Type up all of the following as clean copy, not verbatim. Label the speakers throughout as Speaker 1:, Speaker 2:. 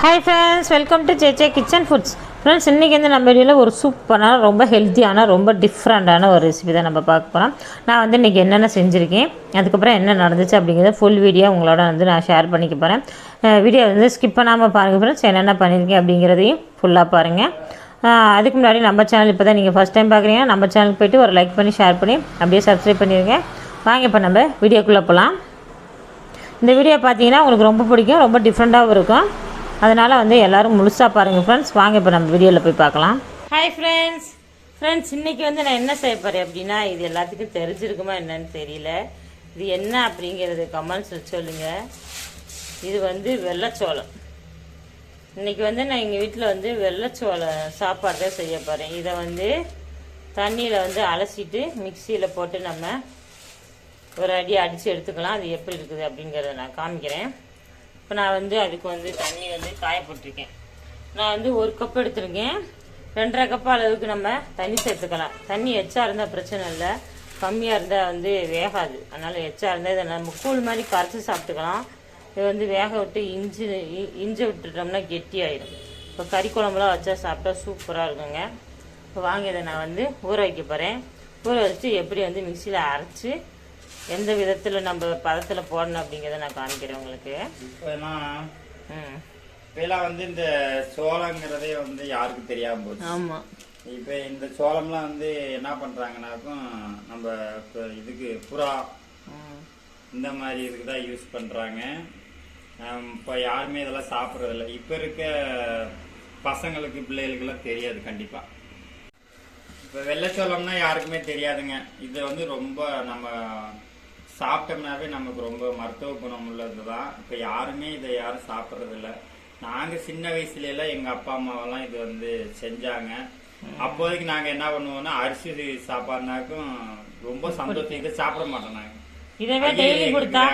Speaker 1: Hi friends, welcome to JJ kitchen foods. Friends, இன்றைக்கி வந்து நம்ம வீடியோவில் ஒரு சூப்பரான ரொம்ப ஹெல்த்தியான ரொம்ப டிஃப்ரெண்ட்டான ஒரு ரெசிபி தான் நம்ம பார்க்க போகிறோம். நான் வந்து இன்றைக்கி என்னென்ன செஞ்சுருக்கேன், அதுக்கப்புறம் என்ன நடந்துச்சு அப்படிங்கிறத ஃபுல் வீடியோ உங்களோட வந்து நான் ஷேர் பண்ணிக்க போகிறேன். வீடியோ வந்து ஸ்கிப் பண்ணாமல் பாருங்கள் ஃப்ரெண்ட்ஸ். என்னென்ன பண்ணியிருக்கேன் அப்படிங்கிறதையும் ஃபுல்லாக பாருங்கள். அதுக்கு முன்னாடி நம்ம சேனல் இப்போ தான் நீங்கள் ஃபஸ்ட் டைம் பார்க்குறீங்கன்னா நம்ம சேனலுக்கு போய்ட்டு ஒரு லைக் பண்ணி ஷேர் பண்ணி அப்படியே சப்ஸ்கிரைப் பண்ணிடுங்க. வாங்க இப்போ நம்ம வீடியோக்குள்ளே போகலாம். இந்த வீடியோ பார்த்தீங்கன்னா உங்களுக்கு ரொம்ப பிடிக்கும், ரொம்ப டிஃப்ரெண்ட்டாகவும் இருக்கும். அதனால் வந்து எல்லோரும் முழுசாக பாருங்கள் ஃப்ரெண்ட்ஸ். வாங்க இப்போ நம்ம வீடியோவில் போய் பார்க்கலாம். ஹாய் ஃப்ரெண்ட்ஸ், இன்றைக்கி வந்து நான் என்ன செய்ய போகிறேன் அப்படின்னா, இது எல்லாத்துக்கும் தெரிஞ்சிருக்குமா என்னன்னு தெரியல. இது என்ன அப்படிங்கிறது கமெண்ட்ஸில் சொல்லுங்கள். இது வந்து வெள்ளைச்சோளம். இன்றைக்கி வந்து நான் எங்கள் வீட்டில் வந்து வெள்ளைச்சோளம் சாப்பாடு தான் செய்ய போகிறேன். இதை வந்து தண்ணியில் வந்து அலசிட்டு மிக்சியில் போட்டு நம்ம ஒரு அடி அடித்து எடுத்துக்கலாம். அது எப்படி இருக்குது அப்படிங்கிறத நான் காமிக்கிறேன். இப்போ நான் வந்து அதுக்கு வந்து தண்ணி வந்து காய போட்டிருக்கேன். நான் வந்து 1 கப் எடுத்துருக்கேன். 2.5 கப் அளவுக்கு நம்ம தண்ணி சேர்த்துக்கலாம். தண்ணி எச்சா இருந்தால் பிரச்சனை இல்லை, கம்மியாக இருந்தால் வந்து வேகாது. அதனால் எச்சா இருந்தால் இதை நம்ம கூழ் மாதிரி கரைச்சி சாப்பிட்டுக்கலாம். இது வந்து வேக விட்டு இஞ்சி விட்டுட்டோம்னா கெட்டி ஆகிடும். இப்போ கறி குழம்புலாம் வச்சா சாப்பிட்டா சூப்பராக இருக்குங்க. இப்போ வாங்க இதை நான் வந்து ஊற வைக்க போகிறேன். ஊற வச்சு எப்படி வந்து மிக்சியில் அரைச்சி எந்த விதத்தில் நம்ம பதத்தில் போடணும் அப்படிங்கிறத நான் காமிக்கிறேன் உங்களுக்கு.
Speaker 2: இப்பெல்லாம் வந்து இந்த சோளங்கிறதே வந்து யாருக்கும் தெரியாம போச்சு.
Speaker 1: ஆமாம்,
Speaker 2: இப்போ இந்த சோளம்லாம் வந்து என்ன பண்றாங்கன்னாக்கும் நம்ம இதுக்கு புறா இந்த மாதிரி இதுக்கு தான் யூஸ் பண்றாங்க. இப்போ யாருமே இதெல்லாம் சாப்பிட்றதில்ல. இப்போ இருக்க பசங்களுக்கு பிள்ளைகளுக்கெல்லாம் தெரியாது கண்டிப்பா. இப்போ வெள்ளைச்சோளம்னா யாருக்குமே தெரியாதுங்க. இது வந்து ரொம்ப நம்ம சாப்பிட்டோம்னாவே நமக்கு ரொம்ப மருத்துவ குணம் உள்ளது தான். இப்போ யாருமே இதை யாரும் சாப்பிட்றதில்ல. நாங்கள் சின்ன வயசுல எல்லாம் எங்கள் அப்பா அம்மாவெல்லாம் இது வந்து செஞ்சாங்க. அப்போதைக்கு நாங்கள் என்ன பண்ணுவோம்னா அரிசி சாப்பாடுனாக்கும் ரொம்ப சந்தோஷம். இதை சாப்பிட மாட்டோம் நாங்கள்.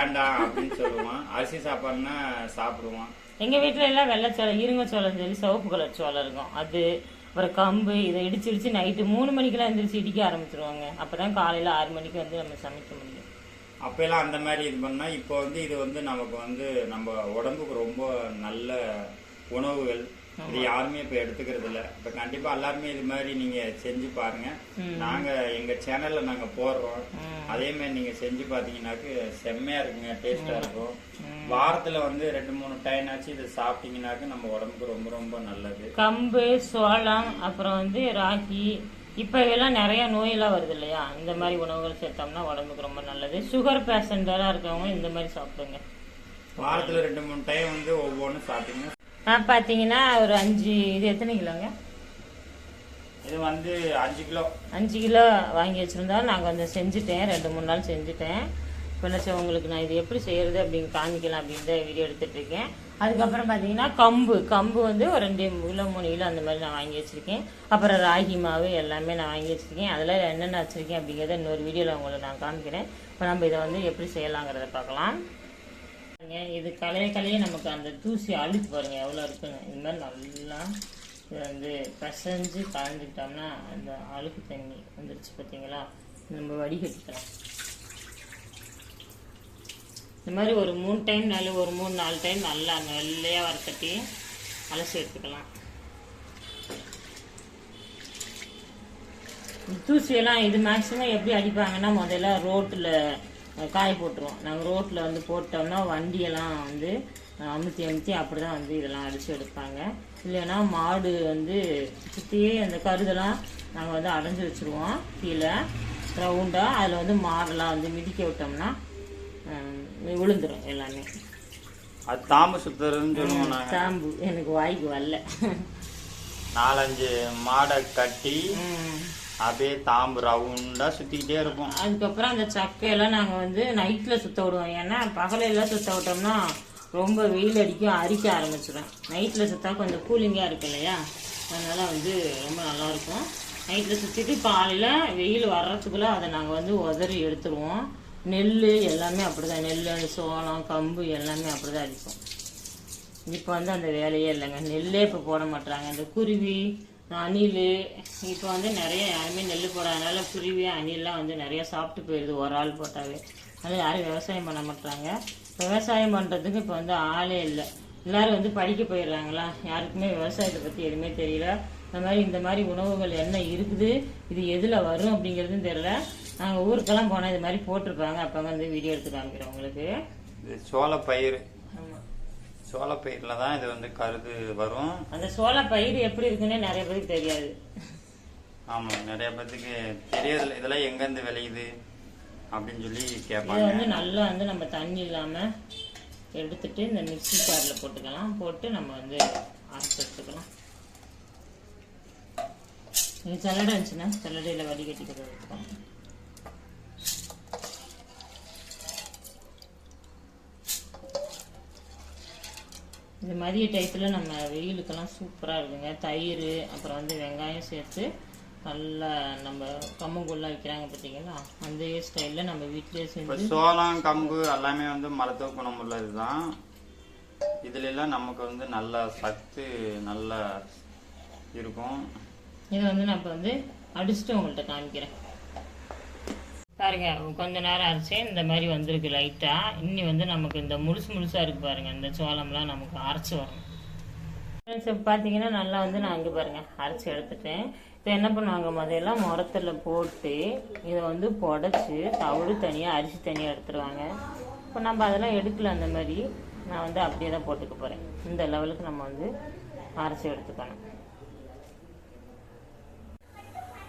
Speaker 2: வேண்டாம் அப்படின்னு சொல்லுவோம். அரிசி சாப்பாடுனா சாப்பிடுவோம்.
Speaker 1: எங்கள் வீட்டில் எல்லாம் வெள்ளைச்சோளம், இருங்க சோளம் சொல்லி சிவப்பு கலர் சோளம் இருக்கும். அது அப்புறம் கம்பு இதை இடிச்சு நைட்டு 3 மணிக்கெல்லாம் எந்திரிச்சு இடிக்க ஆரம்பிச்சிருவாங்க. அப்போ தான் காலையில் 6 மணிக்கு வந்து நம்ம சமைக்க முடியும்.
Speaker 2: அப்பெல்லாம் அந்த மாதிரி இது பண்ணால் இப்போ வந்து இது வந்து நமக்கு வந்து நம்ம உடம்புக்கு ரொம்ப நல்ல உணவுகள். இது யாருமே இப்போ எடுத்துக்கிறது இல்லை. இப்போ கண்டிப்பாக எல்லாருமே இது மாதிரி நீங்கள் செஞ்சு பாருங்க. நாங்கள் எங்கள் சேனலில் நாங்கள் போடுறோம். அதே மாதிரி நீங்கள் செஞ்சு பார்த்தீங்கன்னாக்கு செம்மையாக இருக்குங்க, டேஸ்ட்டாக இருக்கும். வாரத்தில் வந்து 2-3 டைம் ஆச்சு இதை சாப்பிட்டீங்கன்னாக்கு நம்ம உடம்புக்கு ரொம்ப ரொம்ப நல்லது.
Speaker 1: கம்பு, சோளம், அப்புறம் வந்து ராகி, இப்போ இதெல்லாம் நிறைய நோயெல்லாம் வருது இல்லையா, இந்த மாதிரி உணவுகள் சேர்த்தோம்னா உடம்புக்கு ரொம்ப நல்லது. சுகர் பேஷண்டெல்லாம் இருக்கவங்க இந்த மாதிரி சாப்பிடுங்க.
Speaker 2: வாரத்தில் 2-3 டைம் வந்து ஒவ்வொன்றும் சாப்பிட்டீங்கன்னா
Speaker 1: பார்த்தீங்கன்னா ஒரு 5, இது எத்தனை கிலோங்க?
Speaker 2: இது வந்து 5 கிலோ. 5
Speaker 1: கிலோ வாங்கி வச்சுருந்தோம். நாங்கள் வந்து செஞ்சுட்டேன், 2-3 நாள் செஞ்சுட்டேன். இப்போ என்ன உங்களுக்கு நான் இது எப்படி செய்கிறது அப்படின்னு காமிக்கலாம் அப்படின்னு வீடியோ எடுத்துகிட்டு இருக்கேன். அதுக்கப்புறம் பார்த்தீங்கன்னா கம்பு வந்து ஒரு 2 கிலோ 3 கிலோ அந்த மாதிரி நான் வாங்கி வச்சுருக்கேன். அப்புறம் ராகி மாவு எல்லாமே நான் வாங்கி வச்சுருக்கேன். அதில் என்னென்ன வச்சுருக்கேன் அப்படிங்கிறத இன்னொரு வீடியோவில் உங்களுக்கு நான் காமிக்கிறேன். இப்போ நம்ம இதை வந்து எப்படி செய்யலாங்கிறத பார்க்கலாம். இது கலையே நமக்கு அந்த தூசி அழுக்கு பாருங்கள் எவ்வளோ இருக்குன்னு. இது மாதிரி நல்லா இதை வந்து பிசைஞ்சு கலந்துக்கிட்டோம்னா அந்த அழுக்கு தண்ணி வந்துருச்சு பார்த்தீங்களா, நம்ம வடிகட்டிக்கலாம். இந்த மாதிரி ஒரு 3 டைம் ஒரு 3-4 டைம் நல்லா வெள்ளையாக வறுத்தட்டி அலசி எடுத்துக்கலாம். தூசியெல்லாம் இது மேக்ஸிமம் எப்படி அடிப்பாங்கன்னா முதல்ல ரோட்டில் காய போட்டுருவோம். நாங்கள் ரோட்டில் வந்து போட்டோம்னா வண்டியெல்லாம் வந்து அமுத்தி அப்படி தான் வந்து இதெல்லாம் அடித்து எடுப்பாங்க. இல்லைன்னா மாடு வந்து சுற்றியே அந்த கருதெல்லாம் நாங்கள் வந்து அடைஞ்சி வச்சுருவோம் கீழே ரவுண்டாக. அதில் வந்து மாடெல்லாம் வந்து மிதிக்க விட்டோம்னா விழுந்துடும் எல்லாமே.
Speaker 2: அது தாம்பு சுத்துறதுன்னு சொல்லுவோம்.
Speaker 1: தாம்பு எனக்கு வாய்க்கு வரல.
Speaker 2: 4-5 மாடை கட்டி அப்படியே தாம்பு ரவுண்டா சுத்திக்கிட்டே இருக்கும்.
Speaker 1: அதுக்கப்புறம் அந்த சக்கையெல்லாம் நாங்கள் வந்து நைட்டில் சுத்த விடுவோம். ஏன்னா பகலையெல்லாம் சுத்த விட்டோம்னா ரொம்ப வெயில் அடிக்கும், அரிக்க ஆரம்பிச்சிடும். நைட்டில் சுத்தா கொஞ்சம் கூலிங்காக இருக்கு இல்லையா, அதனால் வந்து ரொம்ப நல்லாயிருக்கும். நைட்டில் சுற்றிட்டு காலையில் வெயில் வர்றதுக்குள்ளே அதை நாங்கள் வந்து உதறி எடுத்துருவோம். நெல் எல்லாமே அப்படி தான், நெல், சோளம், கம்பு எல்லாமே அப்படி தான் அடிப்போம். இப்போ வந்து அந்த வேலையே இல்லைங்க. நெல்லே இப்போ போட மாட்டாங்க. இந்த குருவி, அணில், இப்போ வந்து நிறைய யாருமே நெல் போடாதனால குருவி அணிலாம் வந்து நிறைய சாப்பிட்டு போயிடுது ஒரு ஆள் போட்டாவே. அதனால் யாரும் விவசாயம் பண்ண மாட்டாங்க. விவசாயம் பண்ணுறதுக்கு இப்போ வந்து ஆளே இல்லை. எல்லோரும் வந்து படிக்க போயிடுறாங்களா, யாருக்குமே விவசாயத்தை பற்றி எதுவுமே தெரியல. இந்த மாதிரி உணவுகள் என்ன இருக்குது, இது எதில் வரும் அப்படிங்கிறதும் தெரியல. நாங்கள் ஊருக்கெல்லாம் போனால் இது மாதிரி போட்டிருப்பாங்க, அப்போ வந்து வீடியோ எடுத்து காமிக்கிறோம் உங்களுக்கு.
Speaker 2: இது சோளப்பயிர். சோளப்பயிரில் தான் இது வந்து கருது வரும். அந்த
Speaker 1: சோளப்பயிர் எப்படி இருக்குன்னு நிறைய பேருக்கு தெரியாது.
Speaker 2: ஆமாம், நிறைய பேருக்கு தெரியாதுல்ல, இதெல்லாம் எங்கேருந்து விளையுது அப்படின்னு சொல்லி கேட்பாங்க.
Speaker 1: இதை வந்து நல்லா வந்து நம்ம தண்ணி இல்லாமல் எடுத்துட்டு இந்த மிக்ஸி ஜாரில் போட்டுக்கலாம். போட்டு நம்ம வந்து அரைச்சி எடுத்துக்கலாம். நீங்கள் சல்லடை இருந்துச்சுன்னா சல்லடையில் வடிகட்டிக்கிறத எடுத்துக்கோங்க. இந்த மதிய டயத்தில் நம்ம வெயிலுக்கெல்லாம் சூப்பராக இருக்குங்க. தயிர் அப்புறம் வந்து வெங்காயம் சேர்த்து நல்லா நம்ம கம்புக்குள்ள வைக்கிறாங்க பார்த்தீங்களா, அந்த ஸ்டைலில் நம்ம வீட்டிலேயே செஞ்சு.
Speaker 2: சோளம் கம்பு எல்லாமே வந்து மருத்துவ குணம் உள்ளது தான். இதுல நமக்கு வந்து நல்ல சத்து நல்லா இருக்கும்.
Speaker 1: இதை வந்து நான் இப்போ வந்து அடிச்சுட்டு உங்கள்கிட்ட காமிக்கிறேன் பாருங்க. கொஞ்ச நேரம் அரைச்சி இந்த மாதிரி வந்திருக்கு லைட்டாக. இன்னி வந்து நமக்கு இந்த முழுசாக இருக்கு பாருங்க, இந்த சோளம்லாம் நமக்கு அரைச்சி வரும். பார்த்தீங்கன்னா நல்லா வந்து நான் இங்கே பாருங்க அரைச்சி எடுத்துட்டேன். இப்போ என்ன பண்ணுவாங்க, முதல்ல முரத்தில் போட்டு இதை வந்து புடச்சி தவிடு தனியாக அரிசி தனியாக எடுத்துருவாங்க. இப்போ நம்ம அதெல்லாம் எடுக்கல, அந்த மாதிரி நான் வந்து அப்படியே தான் போட்டுக்க போகிறேன். இந்த லெவலுக்கு நம்ம வந்து அரைச்சி எடுத்துக்கணும்.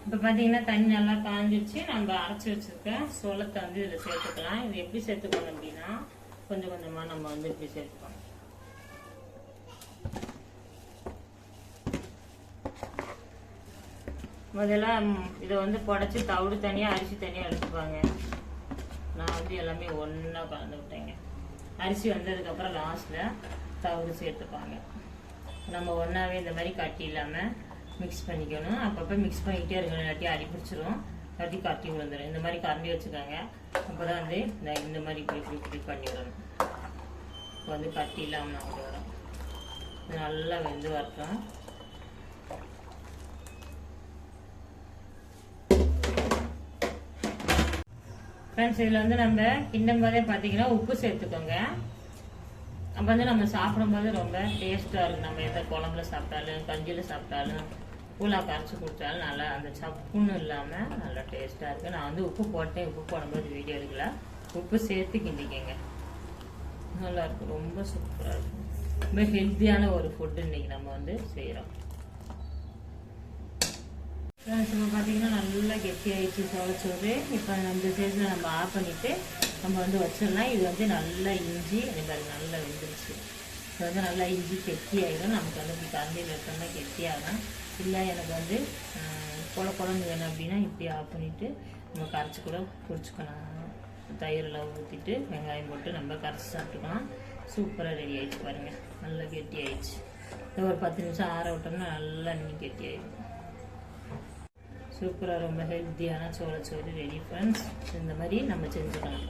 Speaker 1: இப்போ பார்த்தீங்கன்னா தண்ணி நல்லா காஞ்சிடுச்சு. நம்ம அரைச்சி வச்சுருக்க சோளத்தை வந்து இதில் சேர்த்துக்கலாம். இது எப்படி சேர்த்துக்கணும் அப்படின்னா, கொஞ்சம் கொஞ்சமாக நம்ம வந்து இப்படி சேர்த்துக்கணும். முதல்ல இதை வந்து புடச்சி தவிடு தனியாக அரிசி தனியாக எடுத்துப்பாங்க. நான் வந்து எல்லாமே ஒன்றா கலந்து விட்டேங்க. அரிசி வந்ததுக்கப்புறம் லாஸ்ட்டில் தவிடு சேர்த்துப்பாங்க. நம்ம ஒன்றாவே இந்த மாதிரி கட்டி இல்லாமல் மிக்ஸ் பண்ணிக்கணும். அப்பப்போ மிக்ஸ் பண்ணிக்கிட்டே இருக்கணும், இல்லாட்டி அடி பிடிச்சிரும், இல்லாட்டி கட்டி விழுந்துடும். இந்த மாதிரி கரண்டி வச்சுக்கோங்க. அப்போ தான் வந்து இந்த மாதிரி இப்படி பண்ணி விடணும். இப்போ வந்து கட்டி இல்லாமல் அப்படி வரும். இது நல்லா வெந்து வரட்டும். ஃப்ரெண்ட்ஸ், இதில் வந்து நம்ம கிண்டும் போதே பார்த்தீங்கன்னா உப்பு சேர்த்துக்கோங்க. அப்போ வந்து நம்ம சாப்பிடும்போது ரொம்ப டேஸ்ட்டாக இருக்கும். நம்ம எந்த குழம்புல சாப்பிட்டாலும் கஞ்சியில் சாப்பிட்டாலும் பூலா கரைச்சி குடித்தாலும் நல்லா அந்த சப்புன்னு இல்லாமல் நல்லா டேஸ்ட்டாக இருக்குது. நான் வந்து உப்பு போட்டேன், உப்பு போடும்போது வீடியோ எடுக்கல. உப்பு சேர்த்து கிண்டிக்கங்க, நல்லாயிருக்கும். ரொம்ப சூப்பராக இருக்கும். ரொம்ப ஹெல்த்தியான ஒரு ஃபுட்டு இன்றைக்கி நம்ம வந்து செய்கிறோம். இப்போ பார்த்தீங்கன்னா நல்லா கெட்டியாகிடுச்சு சோளச்சோறு. இப்போ இந்த ஸ்டேஜில் நம்ம ஆஃப் பண்ணிவிட்டு நம்ம வந்து வச்சிடலாம். இது வந்து நல்லா இஞ்சி நல்லா வெந்துருச்சு. இது வந்து நல்லா இஞ்சி கெட்டி ஆகிடும். நமக்கு வந்து இப்படி கரண்டியில் இருக்கோம்னா கெட்டியாகும். இல்லை எனக்கு வந்து குழம்பு வேணும் அப்படின்னா இப்படி ஆஃப் பண்ணிவிட்டு நம்ம கரைச்சி கூட குடிச்சுக்கலாம். தயிரில் ஊற்றிட்டு வெங்காயம் போட்டு நம்ம கரைச்சி சாப்பிட்டுக்கலாம். சூப்பராக ரெடி ஆகிடுச்சு பாருங்கள், நல்லா கெட்டி ஆகிடுச்சு. ஒரு 10 நிமிஷம் ஆற விட்டோம்னா நல்லா இன்னும் கெட்டி ஆகிடும். சூப்பராக ரொம்ப ஹெல்த்தியான சோளச்சோறு ரெடி ஃப்ரெண்ட்ஸ். இந்த மாதிரி நம்ம செஞ்சுக்கலாம்.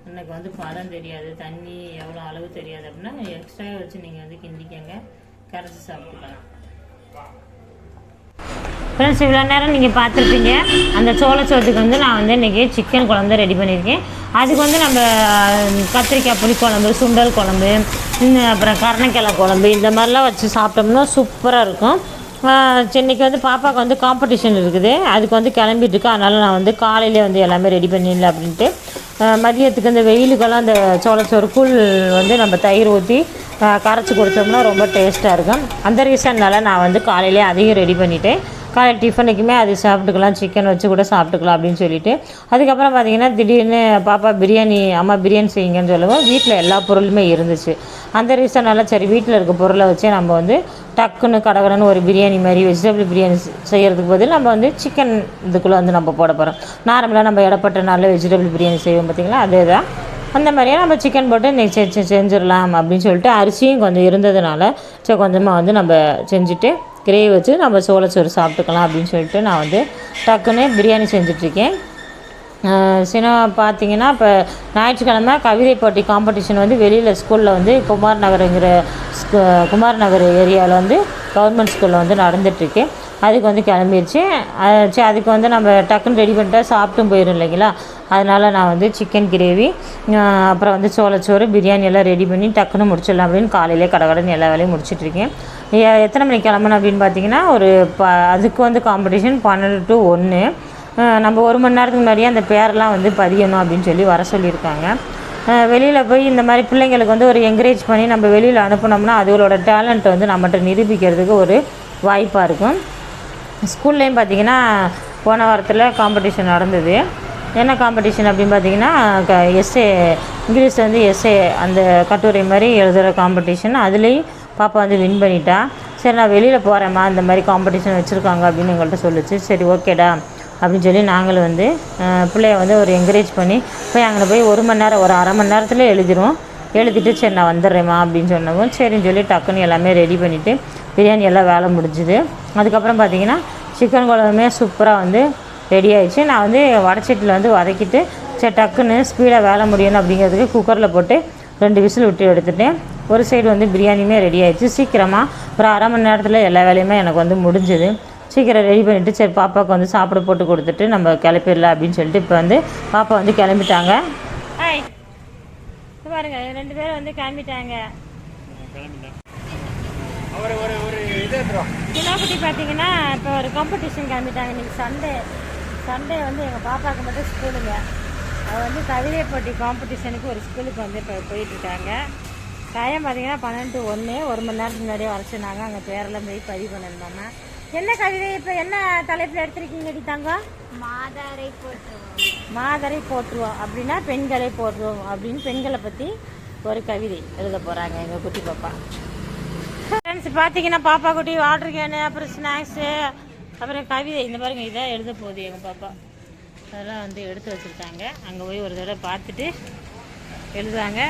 Speaker 1: எனக்கு வந்து பதம் தெரியாது, தண்ணி எவ்வளோ அளவு தெரியாது அப்படின்னா எக்ஸ்ட்ரா வச்சு நீங்கள் வந்து கிண்டிக்கங்க, கரைச்சி சாப்பிட்டுக்கலாம். ஃப்ரெண்ட்ஸ், இவ்வளோ நேரம் நீங்கள் பார்த்துருப்பீங்க. அந்த சோளச்சோத்துக்கு வந்து நான் வந்து இன்றைக்கி சிக்கன் குழம்பு ரெடி பண்ணியிருக்கேன். அதுக்கு வந்து நம்ம கத்திரிக்காய் புளிக்குழம்பு, சுண்டல் குழம்பு, அப்புறம் கருணக்கிழங்கு குழம்பு இந்த மாதிரிலாம் வச்சு சாப்பிட்டோம்னா சூப்பராக இருக்கும். இன்றைக்கி வந்து பாப்பாவுக்கு வந்து காம்படிஷன் இருக்குது, அதுக்கு வந்து கிளம்பிட்டு இருக்கு. அதனால் நான் வந்து காலையிலே வந்து எல்லாமே ரெடி பண்ணிடல அப்படின்ட்டு மதியத்துக்கு இந்த வெயிலுக்கெல்லாம் அந்த சோளச்சோறு கூழ் வந்து நம்ம தயிர் ஊற்றி கரைச்சி குடித்தோம்னா ரொம்ப டேஸ்ட்டாக இருக்கும். அந்த ரீசன்னால் நான் வந்து காலையிலே அதையும் ரெடி பண்ணிவிட்டேன். காலையில் டிஃபனுக்குமே அது சாப்பிட்டுக்கலாம், சிக்கன் வச்சு கூட சாப்பிட்டுக்கலாம் அப்படின்னு சொல்லிட்டு. அதுக்கப்புறம் பார்த்திங்கன்னா திடீர்னு பாப்பா அம்மா பிரியாணி செய்யுங்கன்னு சொல்லுவோம். வீட்டில் எல்லா பொருளுமே இருந்துச்சு. அந்த ரீசனால் சரி வீட்டில் இருக்க பொருளை வச்சே நம்ம வந்து டக்குன்னு கடகடன்னு ஒரு பிரியாணி மாதிரி வெஜிடபிள் பிரியாணி செய்கிறதுக்கு பதில் நம்ம வந்து சிக்கன் இதுக்குள்ளே வந்து நம்ம போட போகிறோம். நார்மலாக நம்ம இடப்பட்ட நாளில் வெஜிடபிள் பிரியாணி செய்வோம் பார்த்திங்களா, அதே தான். அந்த மாதிரியே நம்ம சிக்கன் போட்டு இன்றைக்கி செஞ்சிடலாம் அப்படின்னு சொல்லிட்டு அரிசியும் கொஞ்சம் இருந்ததுனால சரி கொஞ்சமாக வந்து நம்ம செஞ்சுட்டு கிரேவி வச்சு நம்ம சோளச்சோறு சாப்பிட்டுக்கலாம் அப்படின்னு சொல்லிட்டு நான் வந்து டக்குன்னு பிரியாணி செஞ்சிட்ருக்கேன். சினிமா பார்த்திங்கன்னா இப்போ ஞாயிற்றுக்கிழமை கவிதை போட்டி காம்படிஷன் வந்து வெளியில் ஸ்கூலில் வந்து குமார் நகர் ஏரியாவில் வந்து கவர்மெண்ட் ஸ்கூலில் வந்து நடந்துகிட்ருக்கு. அதுக்கு வந்து கிளம்பிடுச்சு. சரி அதுக்கு வந்து நம்ம டக்குன்னு ரெடி பண்ணிட்டா சாப்பிட்டும் போயிடும் இல்லைங்களா, அதனால் நான் வந்து சிக்கன் கிரேவி அப்புறம் வந்து சோளச்சோறு பிரியாணி எல்லாம் ரெடி பண்ணி டக்குன்னு முடிச்சிடலாம் அப்படின்னு காலையிலே கடகடன்னு எல்லா வேலையும் முடிச்சிட்ருக்கேன். எத்தனை மணிக்கு கிளம்பணும் அப்படின்னு பார்த்தீங்கன்னா ஒரு அதுக்கு வந்து காம்படிஷன் 12 to 1. நம்ம 1 மணி நேரத்துக்கு முன்னாடியே அந்த பேரெல்லாம் வந்து பதியணும் அப்படின்னு சொல்லி வர சொல்லியிருக்காங்க. வெளியில் போய் இந்த மாதிரி பிள்ளைங்களுக்கு வந்து ஒரு என்கரேஜ் பண்ணி நம்ம வெளியில் அனுப்பினோம்னா அதுகளோட டேலண்ட் வந்து நம்மகிட்ட நிரூபிக்கிறதுக்கு ஒரு வாய்ப்பாக இருக்கும். ஸ்கூல்லேயும் பார்த்திங்கன்னா போன வாரத்தில் காம்படிஷன் நடந்தது. என்ன காம்படிஷன் அப்படின்னு பார்த்தீங்கன்னா எஸ்ஏ, இங்கிலீஷ் வந்து எஸ்ஏ அந்த கட்டுரை மாதிரி எழுதுகிற காம்படிஷன். அதுலேயும் பாப்பா வந்து வின் பண்ணிட்டா. சரி நான் வெளியில் போகிறேம்மா, இந்த மாதிரி காம்படிஷன் வச்சுருக்காங்க அப்படின்னு எங்கள்கிட்ட சொல்லிச்சு. சரி ஓகேடா அப்படின்னு சொல்லி நாங்களும் வந்து பிள்ளைய வந்து ஒரு என்கரேஜ் பண்ணி போய் அங்கே போய் 1 மணி நேரம் ஒரு 1/2 மணி நேரத்தில் எழுதிட்டு சரி நான் வந்துடுறேம்மா அப்படின்னு சொன்னவும் சரின்னு சொல்லி டக்குன்னு எல்லாமே ரெடி பண்ணிவிட்டு பிரியாணி எல்லாம் வேலை முடிஞ்சுது. அதுக்கப்புறம் பார்த்திங்கன்னா சிக்கன் குழம்புமே சூப்பராக வந்து ரெடி ஆகிடுச்சு. நான் வந்து வடச்சட்டியில் வந்து வதக்கிட்டு சரி டக்குன்னு ஸ்பீடாக வேலை முடியணும் அப்படிங்கிறதுக்கு குக்கரில் போட்டு 2 விசில் விட்டு எடுத்துட்டேன். ஒரு சைடு வந்து பிரியாணியுமே ரெடி ஆகிடுச்சு. சீக்கிரமாக ஒரு 1/2 மணி நேரத்தில் எல்லா வேலையுமே எனக்கு வந்து முடிஞ்சுது. சீக்கிரம் ரெடி பண்ணிவிட்டு சரி பாப்பாவுக்கு வந்து சாப்பிட போட்டு கொடுத்துட்டு நம்ம கிளப்பிடலாம் அப்படின்னு சொல்லிட்டு இப்போ வந்து பாப்பா வந்து கிளம்பிட்டாங்க. பாருங்க 2 பேரும் வந்து கிளம்பிட்டாங்க. சின்னக்குட்டி பார்த்தீங்கன்னா இப்போ ஒரு காம்படிஷன் கிளம்பிட்டாங்க. இன்றைக்கி சண்டே வந்து எங்கள் பாப்பாவுக்கு மட்டும் ஸ்கூலுங்க. அவள் வந்து கவிதை போட்டி காம்படிஷனுக்கு ஒரு ஸ்கூலுக்கு வந்து இப்போ போயிட்டுருக்காங்க. டைம் பார்த்தீங்கன்னா 12 to 1. 1 மணி நேரத்துக்கு முன்னாடியே வர சொன்னாங்க. அங்கே பேரெல்லாம் போய் பதிவு பண்ணியிருந்தாங்க. என்ன கவிதை இப்போ என்ன தலைப்பில் எடுத்துருக்கீங்க தாங்க? மாதரை போற்றுவோம் அப்படின்னா பெண்களை போற்றுவோம் அப்படின்னு பெண்களை பற்றி ஒரு கவிதை எழுத போகிறாங்க எங்கள் குட்டி பாப்பா. ஃப்ரெண்ட்ஸ் பார்த்தீங்கன்னா பாப்பா குட்டி வாட்டர் கேனு அப்புறம் ஸ்நாக்ஸு அப்புறம் கவிதை இந்த பாருங்க இதான் எழுத போகுது எங்கள் பாப்பா. அதெல்லாம் வந்து எடுத்து வச்சுருக்காங்க. அங்கே போய் ஒரு தடவை பார்த்துட்டு எழுதுவாங்க.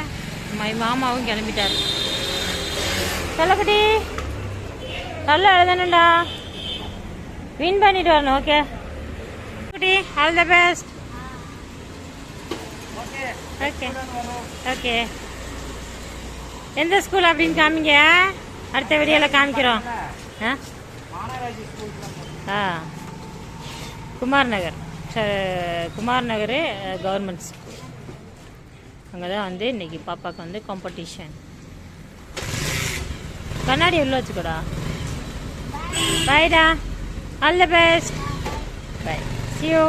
Speaker 1: மாமாவும் கிளம்பிட்டார். சொல்லக்குட்டி நல்லா எழுதணும்டா, வின் பண்ணிட்டு வரணும். ஓகே குட்டி, all the best. Okay okay. எந்த ஸ்கூல் அப்படின்னு காமிங்க, அடுத்த வீடியோவில் காமிக்கிறோம். குமார் நகர் கவர்மெண்ட் ஸ்கூல். அங்கே தான் வந்து இன்றைக்கி பாப்பாவுக்கு வந்து காம்படிஷன். கண்ணாடி உள்ள வச்சுக்கோடா. பாய்டா, all the best, bye, see you.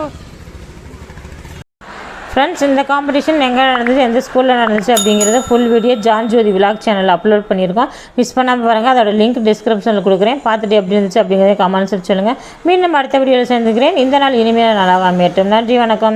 Speaker 1: Friends இந்த காம்படிஷன் எங்கே நடந்துச்சு, எந்த ஸ்கூலில் நடந்துச்சு அப்படிங்கிறத full video John Jothi vlog சேனலில் அப்லோட் பண்ணியிருக்கோம். மிஸ் பண்ணாமல் பாருங்கள். அதோட லிங்க் டிஸ்கிரிப்ஷனில் கொடுக்குறேன். பார்த்துட்டு எப்படி இருந்துச்சு அப்படிங்கிறத கமெண்ட்ஸ் சொல்லுங்கள். மீண்டும் அடுத்த வீடியோவில் சேர்ந்துக்கிறேன். இந்த நாள் இனிமேல் நாளாக அமையட்டும். நன்றி, வணக்கம்.